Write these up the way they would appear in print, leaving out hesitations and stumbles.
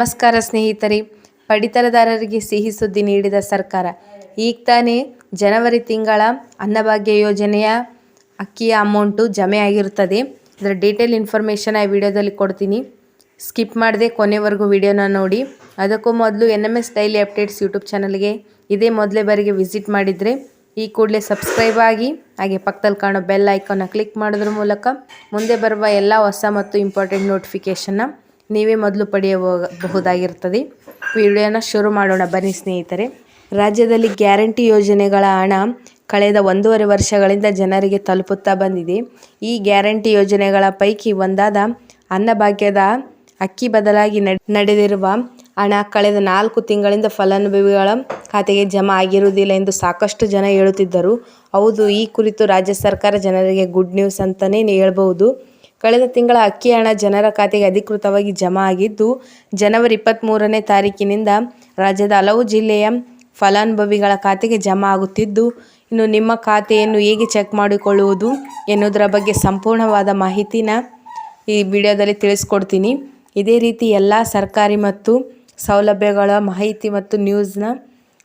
ನಮಸ್ಕಾರ ಸ್ನೇಹಿತರೆ, ಪಡಿತರದಾರರಿಗೆ ಸಿಹಿ ಸುದ್ದಿ ನೀಡಿದ ಸರ್ಕಾರ. ಈಗ ತಾನೇ ಜನವರಿ ತಿಂಗಳ ಅನ್ನಭಾಗ್ಯ ಯೋಜನೆಯ ಅಕ್ಕಿಯ ಅಮೌಂಟು ಜಮೆ ಆಗಿರುತ್ತದೆ. ಇದರ ಡೀಟೇಲ್ ಇನ್ಫಾರ್ಮೇಷನ್ ಈ ವಿಡಿಯೋದಲ್ಲಿ ಕೊಡ್ತೀನಿ. ಸ್ಕಿಪ್ ಮಾಡದೆ ಕೊನೆವರೆಗೂ ವಿಡಿಯೋನ ನೋಡಿ. ಅದಕ್ಕೂ ಮೊದಲು NMS ಡೈಲಿ ಅಪ್ಡೇಟ್ಸ್ ಯೂಟ್ಯೂಬ್ ಚಾನಲ್ಗೆ ಇದೇ ಮೊದಲೇ ಬಾರಿಗೆ ವಿಸಿಟ್ ಮಾಡಿದರೆ ಈ ಕೂಡಲೇ ಸಬ್ಸ್ಕ್ರೈಬ್ ಆಗಿ, ಹಾಗೆ ಪಕ್ಕದಲ್ಲಿ ಕಾಣೋ ಬೆಲ್ ಐಕಾನ್ನ ಕ್ಲಿಕ್ ಮಾಡೋದ್ರ ಮೂಲಕ ಮುಂದೆ ಬರುವ ಎಲ್ಲ ಹೊಸ ಮತ್ತು ಇಂಪಾರ್ಟೆಂಟ್ ನೋಟಿಫಿಕೇಷನ್ನ ನೀವೇ ಮೊದಲು ಪಡೆಯಬಹುದಾಗಿರುತ್ತದೆ. ವಿಡಿಯೋನ ಶುರು ಮಾಡೋಣ ಬನ್ನಿ ಸ್ನೇಹಿತರೆ. ರಾಜ್ಯದಲ್ಲಿ ಗ್ಯಾರಂಟಿ ಯೋಜನೆಗಳ ಹಣ ಕಳೆದ 1.5 ವರ್ಷಗಳಿಂದ ಜನರಿಗೆ ತಲುಪುತ್ತಾ ಬಂದಿದೆ. ಈ ಗ್ಯಾರಂಟಿ ಯೋಜನೆಗಳ ಪೈಕಿ ಒಂದಾದ ಅನ್ನಭಾಗ್ಯದ ಅಕ್ಕಿ ಬದಲಾಗಿ ನಡೆದಿರುವ ಹಣ ಕಳೆದ 4 ತಿಂಗಳಿಂದ ಫಲಾನುಭವಿಗಳ ಖಾತೆಗೆ ಜಮಾ ಆಗಿರುವುದಿಲ್ಲ ಎಂದು ಸಾಕಷ್ಟು ಜನ ಹೇಳುತ್ತಿದ್ದರು. ಹೌದು, ಈ ಕುರಿತು ರಾಜ್ಯ ಸರ್ಕಾರ ಜನರಿಗೆ ಗುಡ್ ನ್ಯೂಸ್ ಅಂತಲೇ ಹೇಳ್ಬಹುದು. ಕಳೆದ ತಿಂಗಳ ಅಕ್ಕಿ ಹಣ ಜನರ ಖಾತೆಗೆ ಅಧಿಕೃತವಾಗಿ ಜಮಾ ಆಗಿದ್ದು, ಜನವರಿ 23ನೇ ತಾರೀಕಿನಿಂದ ರಾಜ್ಯದ ಹಲವು ಜಿಲ್ಲೆಯ ಫಲಾನುಭವಿಗಳ ಖಾತೆಗೆ ಜಮಾ ಆಗುತ್ತಿದ್ದು, ಇನ್ನು ನಿಮ್ಮ ಖಾತೆಯನ್ನು ಹೇಗೆ ಚೆಕ್ ಮಾಡಿಕೊಳ್ಳುವುದು ಎನ್ನುವುದರ ಬಗ್ಗೆ ಸಂಪೂರ್ಣವಾದ ಮಾಹಿತಿನ ಈ ವಿಡಿಯೋದಲ್ಲಿ ತಿಳಿಸ್ಕೊಡ್ತೀನಿ. ಇದೇ ರೀತಿ ಎಲ್ಲ ಸರ್ಕಾರಿ ಮತ್ತು ಸೌಲಭ್ಯಗಳ ಮಾಹಿತಿ ಮತ್ತು ನ್ಯೂಸ್ನ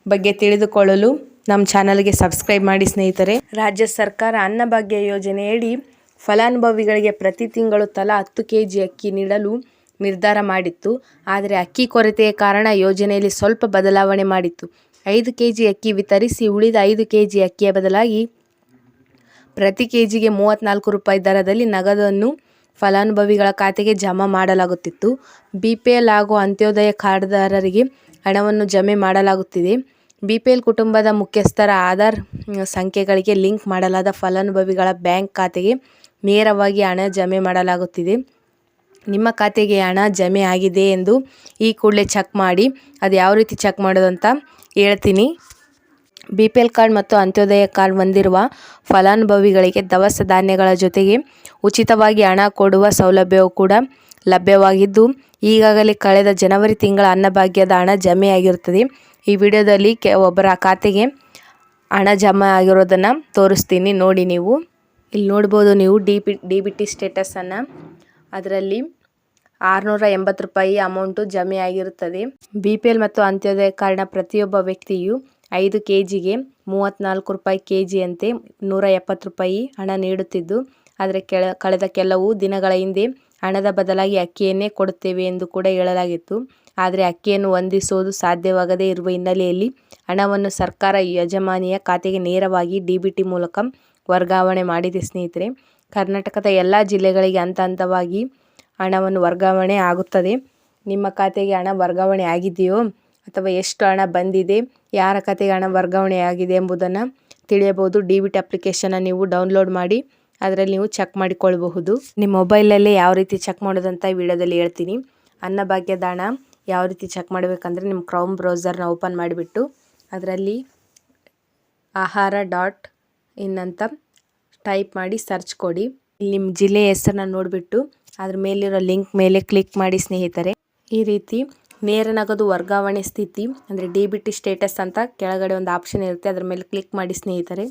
ಬಗ್ಗೆ ತಿಳಿದುಕೊಳ್ಳಲು ನಮ್ಮ ಚಾನಲ್ಗೆ ಸಬ್ಸ್ಕ್ರೈಬ್ ಮಾಡಿ ಸ್ನೇಹಿತರೆ. ರಾಜ್ಯ ಸರ್ಕಾರ ಅನ್ನಭಾಗ್ಯ ಯೋಜನೆಯಡಿ ಫಲಾನುಭವಿಗಳಿಗೆ ಪ್ರತಿ ತಿಂಗಳು ತಲಾ 10 kg ಅಕ್ಕಿ ನೀಡಲು ನಿರ್ಧಾರ ಮಾಡಿತ್ತು. ಆದರೆ ಅಕ್ಕಿ ಕೊರತೆಯ ಕಾರಣ ಯೋಜನೆಯಲ್ಲಿ ಸ್ವಲ್ಪ ಬದಲಾವಣೆ ಮಾಡಿತ್ತು. 5 kg ಅಕ್ಕಿ ವಿತರಿಸಿ ಉಳಿದ 5 kg ಅಕ್ಕಿಯ ಬದಲಾಗಿ ಪ್ರತಿ ಕೆಜಿಗೆ 34 ರೂಪಾಯಿ ದರದಲ್ಲಿ ನಗದನ್ನು ಫಲಾನುಭವಿಗಳ ಖಾತೆಗೆ ಜಮಾ ಮಾಡಲಾಗುತ್ತಿತ್ತು. BPL ಹಾಗೂ ಅಂತ್ಯೋದಯ ಕಾರ್ಡ್ದಾರರಿಗೆ ಹಣವನ್ನು ಜಮೆ ಮಾಡಲಾಗುತ್ತಿದೆ. BPL ಕುಟುಂಬದ ಮುಖ್ಯಸ್ಥರ ಆಧಾರ್ ಸಂಖ್ಯೆಗಳಿಗೆ ಲಿಂಕ್ ಮಾಡಲಾದ ಫಲಾನುಭವಿಗಳ ಬ್ಯಾಂಕ್ ಖಾತೆಗೆ ನೇರವಾಗಿ ಹಣ ಜಮೆ ಮಾಡಲಾಗುತ್ತಿದೆ. ನಿಮ್ಮ ಖಾತೆಗೆ ಹಣ ಜಮೆ ಆಗಿದೆ ಎಂದು ಈ ಕೂಡಲೇ ಚೆಕ್ ಮಾಡಿ. ಅದು ಯಾವ ರೀತಿ ಚೆಕ್ ಮಾಡೋದು ಅಂತ ಹೇಳ್ತೀನಿ. BPL ಕಾರ್ಡ್ ಮತ್ತು ಅಂತ್ಯೋದಯ ಕಾರ್ಡ್ ಹೊಂದಿರುವ ಫಲಾನುಭವಿಗಳಿಗೆ ದವಸ ಧಾನ್ಯಗಳ ಜೊತೆಗೆ ಉಚಿತವಾಗಿ ಹಣ ಕೊಡುವ ಸೌಲಭ್ಯವು ಕೂಡ ಲಭ್ಯವಾಗಿದ್ದು, ಈಗಾಗಲೇ ಕಳೆದ ಜನವರಿ ತಿಂಗಳ ಅನ್ನಭಾಗ್ಯದ ಹಣ ಜಮೆ ಆಗಿರುತ್ತದೆ. ಈ ವಿಡಿಯೋದಲ್ಲಿ ಒಬ್ಬರ ಖಾತೆಗೆ ಹಣ ಜಮಾ ಆಗಿರೋದನ್ನು ತೋರಿಸ್ತೀನಿ, ನೋಡಿ. ನೀವು ಇಲ್ಲಿ ನೋಡ್ಬೋದು, ನೀವು DBT ಸ್ಟೇಟಸನ್ನು. ಅದರಲ್ಲಿ 680 ರೂಪಾಯಿ ಅಮೌಂಟು ಜಮೆ ಆಗಿರುತ್ತದೆ. BPL ಮತ್ತು ಅಂತ್ಯೋದಯ ಕಾರ್ಡ್ನ ಪ್ರತಿಯೊಬ್ಬ ವ್ಯಕ್ತಿಯು 5 kgಗೆ 34 ರೂಪಾಯಿ kg ಅಂತೆ 170 ರೂಪಾಯಿ ಹಣ ನೀಡುತ್ತಿದ್ದು, ಆದರೆ ಕಳೆದ ಕೆಲವು ದಿನಗಳ ಹಿಂದೆ ಹಣದ ಬದಲಾಗಿ ಅಕ್ಕಿಯನ್ನೇ ಕೊಡುತ್ತೇವೆ ಎಂದು ಕೂಡ ಹೇಳಲಾಗಿತ್ತು. ಆದರೆ ಅಕ್ಕಿಯನ್ನು ಹೊಂದಿಸುವುದು ಸಾಧ್ಯವಾಗದೇ ಇರುವ ಹಿನ್ನೆಲೆಯಲ್ಲಿ ಹಣವನ್ನು ಸರ್ಕಾರ ಯಜಮಾನಿಯ ಖಾತೆಗೆ ನೇರವಾಗಿ DBT ಮೂಲಕ ವರ್ಗಾವಣೆ ಮಾಡಿದೆ ಸ್ನೇಹಿತರೆ. ಕರ್ನಾಟಕದ ಎಲ್ಲ ಜಿಲ್ಲೆಗಳಿಗೆ ಹಂತವಾಗಿ ಹಣವನ್ನು ವರ್ಗಾವಣೆ ಆಗುತ್ತದೆ. ನಿಮ್ಮ ಖಾತೆಗೆ ಹಣ ವರ್ಗಾವಣೆ ಆಗಿದೆಯೋ ಅಥವಾ ಎಷ್ಟು ಹಣ ಬಂದಿದೆ, ಯಾರ ಖಾತೆಗೆ ಹಣ ವರ್ಗಾವಣೆ ಆಗಿದೆ ಎಂಬುದನ್ನು ತಿಳಿಯಬಹುದು. DBT ಅಪ್ಲಿಕೇಶನ್ನ ನೀವು ಡೌನ್ಲೋಡ್ ಮಾಡಿ ಅದರಲ್ಲಿ ನೀವು ಚೆಕ್ ಮಾಡಿಕೊಳ್ಳಬಹುದು. ನಿಮ್ಮ ಮೊಬೈಲಲ್ಲೇ ಯಾವ ರೀತಿ ಚೆಕ್ ಮಾಡೋದಂತ ವಿಡಿಯೋದಲ್ಲಿ ಹೇಳ್ತೀನಿ. ಅನ್ನಭಾಗ್ಯದ ಹಣ ಯಾವ ರೀತಿ ಚೆಕ್ ಮಾಡಬೇಕಂದ್ರೆ, ನಿಮ್ಮ ಕ್ರೌಮ್ ಬ್ರೌಸರ್ನ ಓಪನ್ ಮಾಡಿಬಿಟ್ಟು ಅದರಲ್ಲಿ ahara.in ಅಂತ ಟೈಪ್ ಮಾಡಿ ಸರ್ಚ್ ಕೊಡಿ. ಇಲ್ಲಿ ನಿಮ್ಮ ಜಿಲ್ಲೆಯ ಹೆಸರನ್ನ ನೋಡಿಬಿಟ್ಟು ಅದ್ರ ಮೇಲಿರೋ ಲಿಂಕ್ ಮೇಲೆ ಕ್ಲಿಕ್ ಮಾಡಿ ಸ್ನೇಹಿತರೆ. ಈ ರೀತಿ ನೇರ ನಗದು ವರ್ಗಾವಣೆ ಸ್ಥಿತಿ ಅಂದರೆ DBT ಸ್ಟೇಟಸ್ ಅಂತ ಕೆಳಗಡೆ ಒಂದು ಆಪ್ಷನ್ ಇರುತ್ತೆ, ಅದ್ರ ಮೇಲೆ ಕ್ಲಿಕ್ ಮಾಡಿ ಸ್ನೇಹಿತರೆ.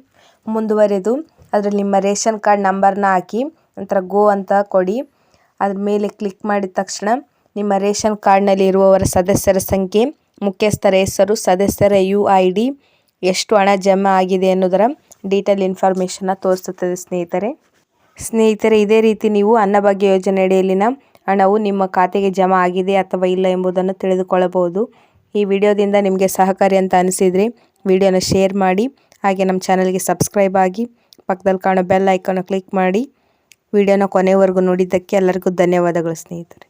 ಮುಂದುವರೆದು ಅದರಲ್ಲಿ ನಿಮ್ಮ ರೇಷನ್ ಕಾರ್ಡ್ ನಂಬರ್ನ ಹಾಕಿ ನಂತರ ಗೋ ಅಂತ ಕೊಡಿ. ಅದ್ರ ಮೇಲೆ ಕ್ಲಿಕ್ ಮಾಡಿದ ತಕ್ಷಣ ನಿಮ್ಮ ರೇಷನ್ ಕಾರ್ಡ್ನಲ್ಲಿ ಇರುವವರ ಸದಸ್ಯರ ಸಂಖ್ಯೆ, ಮುಖ್ಯಸ್ಥರ ಹೆಸರು, ಸದಸ್ಯರ UID, ಎಷ್ಟು ಹಣ ಜಮಾ ಆಗಿದೆ ಎನ್ನುವುದರ ಡೀಟೇಲ್ ಇನ್ಫಾರ್ಮೇಷನ್ನ ತೋರಿಸುತ್ತದೆ ಸ್ನೇಹಿತರೆ. ಇದೇ ರೀತಿ ನೀವು ಅನ್ನಭಾಗ್ಯ ಯೋಜನೆ ಅಡಿಯಲ್ಲಿನ ಹಣವು ನಿಮ್ಮ ಖಾತೆಗೆ ಜಮಾ ಆಗಿದೆ ಅಥವಾ ಇಲ್ಲ ಎಂಬುದನ್ನು ತಿಳಿದುಕೊಳ್ಳಬಹುದು. ಈ ವಿಡಿಯೋದಿಂದ ನಿಮಗೆ ಸಹಕಾರಿ ಅಂತ ಅನಿಸಿದರೆ ವಿಡಿಯೋನ ಶೇರ್ ಮಾಡಿ, ಹಾಗೆ ನಮ್ಮ ಚಾನಲ್ಗೆ ಸಬ್ಸ್ಕ್ರೈಬ್ ಆಗಿ, ಪಕ್ಕದಲ್ಲಿ ಕಾಣೋ ಬೆಲ್ ಐಕಾನ್ನ ಕ್ಲಿಕ್ ಮಾಡಿ. ವಿಡಿಯೋನ ಕೊನೆವರೆಗೂ ನೋಡಿದ್ದಕ್ಕೆ ಎಲ್ಲರಿಗೂ ಧನ್ಯವಾದಗಳು ಸ್ನೇಹಿತರೆ.